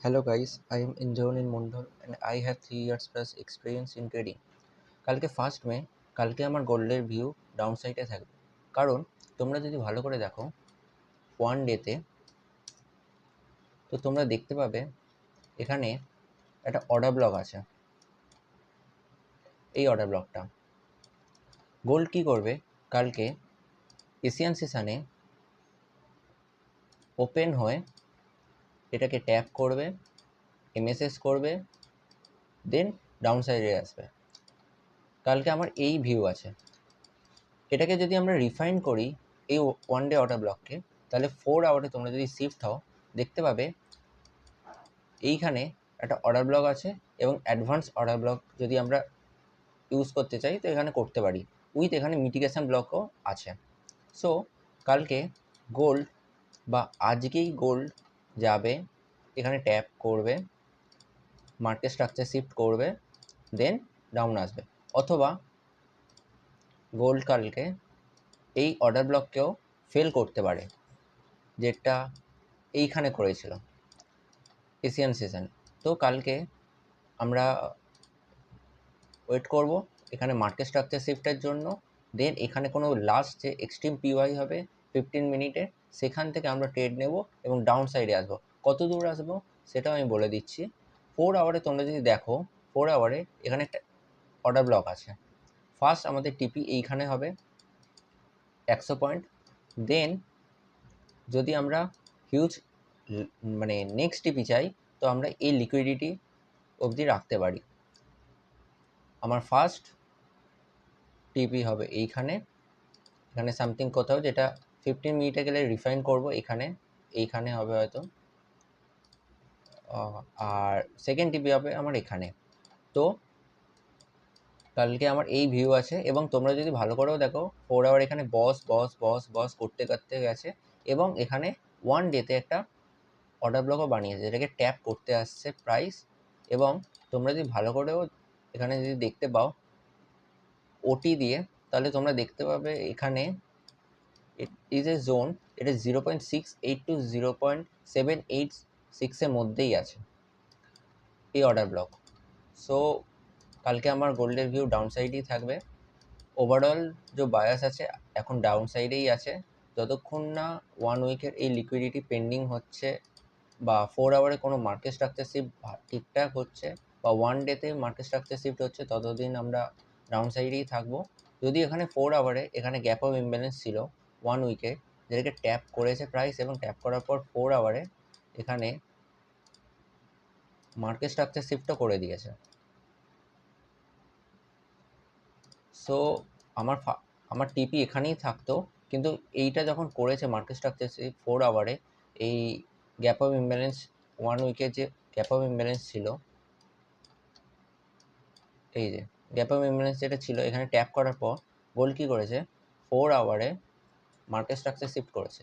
Hello guys, I am Indranin Mondhol and I have 3 years plus experience in trading. কালকে first May কালকে আমার গোল্ডের view down সাইডে থাকবে, কারণ তোমরা যদি ভালো করে দেখো ওয়ান ডেতে, তো তোমরা দেখতে পাবে এখানে একটা অর্ডার ব্লক আছে। এই অর্ডার ব্লকটা গোল্ড কি করবে, কালকে এশিয়ান সেশনে ওপেন হয়ে এটাকে ট্যাপ করবে, এমএসএস করবে, দেন ডাউন সাইডে আসবে। কালকে আমার এই ভিউ আছে। এটাকে যদি আমরা রিফাইন করি এই ওয়ান ডে অর্ডার ব্লককে, তাহলে 4 আওয়ারে তোমরা যদি শিফট হও দেখতে পাবে এইখানে একটা অর্ডার ব্লক আছে, এবং অ্যাডভান্স অর্ডার ব্লক যদি আমরা ইউজ করতে চাই তো এখানে করতে পারি, উইথ এখানে মিটিগেশন ব্লকও আছে। সো কালকে গোল্ড বা আজকেই গোল্ড যাবে, এখানে ট্যাপ করবে, মার্কেট স্ট্রাকচার শিফট করবে, দেন ডাউন আসবে। অথবা গোল্ড কালকে এই অর্ডার ব্লককেও ফেল করতে পারে, যেটা এইখানে করেছিল এশিয়ান সেশন। তো কালকে আমরা ওয়েট করব এখানে মার্কেট স্ট্রাকচার শিফটের জন্য, দেন এখানে কোনো লাস্ট যে এক্সট্রিম পিওয়াই হবে 15 মিনিটে, সেখান থেকে আমরা ট্রেড নেব এবং ডাউন সাইডে আসবো। কত দূর আসবো সেটাও আমি বলে দিচ্ছি। 4 আওয়ারে তোমরা যদি দেখো, 4 আওয়ারে এখানে একটা অর্ডার ব্লক আছে। ফার্স্ট আমাদের টিপি এইখানে হবে 100 পয়েন্ট, দেন যদি আমরা হিউজ মানে নেক্সট টিপি চাই তো আমরা এই লিকুইডিটি অবধি রাখতে পারি। আমার ফার্স্ট টিপি হবে এইখানে, এখানে সামথিং কোথাও, যেটা 15 মিনিটে গেলে রিফাইন করব এইখানে হবে হয়তো। আর সেকেন্ড টিপি হবে আমার এখানে। তো কালকে আমার এই ভিউ আছে, এবং তোমরা যদি ভালো করেও দেখো 4 আওয়ার এখানে বস বস বস বস করতে করতে গেছে, এবং এখানে ওয়ান ডেতে একটা অর্ডার ব্লকও বানিয়েছে যেটাকে ট্যাপ করতে আসছে প্রাইস। এবং তোমরা যদি ভালো করেও এখানে যদি দেখতে পাও ওটি দিয়ে, তাহলে তোমরা দেখতে পাবে এখানে ইট ইজ এ জোন, এটা 0.68 টু 0.786-এর মধ্যেই আছে এই অর্ডার ব্লক। সো কালকে আমার গোল্ডের ভিউ ডাউন সাইডেই থাকবে। ওভারঅল যে বায়াস আছে এখন ডাউন সাইডেই আছে, যতক্ষণ না ওয়ান উইকের এই লিকুইডিটি পেন্ডিং হচ্ছে, বা 4 আওয়ারে কোনো মার্কেট স্ট্রাকচার শিফট ঠিকঠাক হচ্ছে, বা ওয়ান ডেতে মার্কেট স্ট্রাকচার শিফট হচ্ছে, ততদিন আমরা ডাউন সাইডেই থাকবো। যদি এখানে 4 আওয়ারে এখানে গ্যাপ অফ ইমব্যালেন্স ছিল ওয়ান উইকে, যেটাকে ট্যাপ করেছে প্রাইস, এবং ট্যাপ করার পর 4 আওয়ারে এখানে মার্কেট স্ট্রাকচার শিফটও করে দিয়েছে। সো আমার আমার টিপি এখানেই থাকতো, কিন্তু এইটা যখন করেছে মার্কেট স্ট্রাকচার শিফট 4 আওয়ারে, এই গ্যাপ অফ ইমব্যালেন্স ওয়ান উইকে যে গ্যাপ অফ ইমব্যালেন্স ছিল, এই যে গ্যাপ অফ ইমব্যালেন্স যেটা ছিল, এখানে ট্যাপ করার পর গোল্ড কী করেছে 4 আওয়ারে মার্কেট স্ট্রাকচার শিফট করেছে।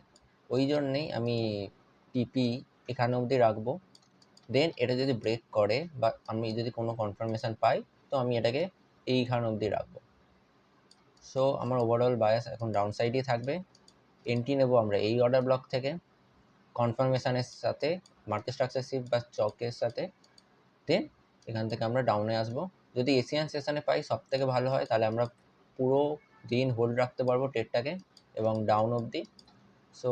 ওই জন্যেই আমি টিপি এখানে অবধি রাখবো। দেন এটা যদি ব্রেক করে বা আমি যদি কোনো কনফার্মেশন পাই, তো আমি এটাকে এইখান অবধি রাখবো। সো আমার ওভারঅল বায়াস এখন ডাউন সাইডেই থাকবে। এন্ট্রি নেব আমরা এই অর্ডার ব্লক থেকে কনফার্মেশনের সাথে, মার্কেট স্ট্রাকচার শিফট বা চকের সাথে, দেন এখান থেকে আমরা ডাউনে আসবো। যদি এশিয়ান সেশনে পাই সব থেকে ভালো হয়, তাহলে আমরা পুরো দিন হোল্ড রাখতে পারবো ট্রেডটাকে এবং ডাউন অবধি। সো